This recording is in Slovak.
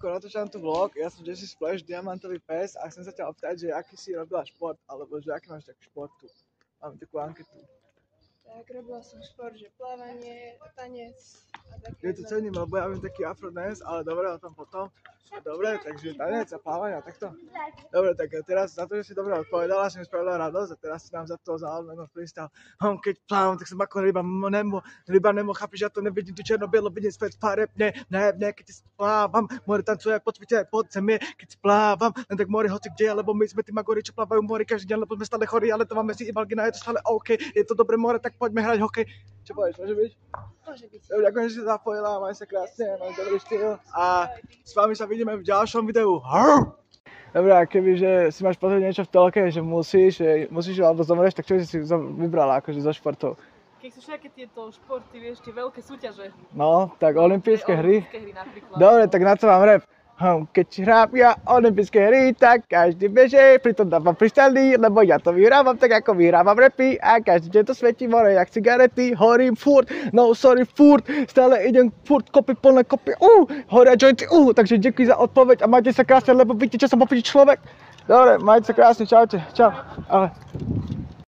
Ako natáčam tu vlog, ja som Jesse Splash, diamantový pes a chcem sa ťa opýtať, že aký si robila šport, alebo že aký máš taký šport tu. Mám takú anketu. Tak robila som šport, že plávanie, tanec a také. Ja to cením, lebo ja viem taký afrodance, ale dobre, o tom potom. Dobre, takže tanec a plávanie a takto. Dobre, tak teraz za to, že si dobre odpovedala, si mi spravila radosť a teraz si nám za to záležno freestyle. Keď plávam, tak som ako ryba nemo, chápiš, ja to nevidím, tu černo-bielo, vidím späť farebne, ne, keď si plávam, more tancuje pod svite, pod zemi, keď si plávam, len tak more hoci kde, lebo my sme tí magori, čo plávajú more každý deň, lebo sme stále chorí, ale to máme si ibalgina, je to stále OK, je to dobré more, tak poďme hrať hokej. Čo povieš, môže byť? Môže byť. Dobre, ďakujem, že si zapojila, maj sa krásne, maj dobrý štýl a s vami sa vidíme v ďalšom videu. Dobre, a kebyže si máš pozrieť niečo v telke, že musíš alebo zomreš, tak čo si vybrala akože zo športov? Keď sú všetky tieto športy, vieš, tie veľké súťaže. No, tak olympijské hry. Olympijské hry napríklad. Dobre, tak na co mám rap? Keď hrábia olympijské hry, tak každý beže, pritom dávam freestyle, lebo ja to vyhrávam tak ako vyhrávam rapy a každý deň to svieti more jak cigarety, horím furt, no sorry furt, stále idem furt kopy plné kopy, horia jointy, takže ďakujem za odpoveď a majte sa krásne, lebo vidíte, čo som popíči človek. Dobre, majte sa krásne, čaute, čau. Ale.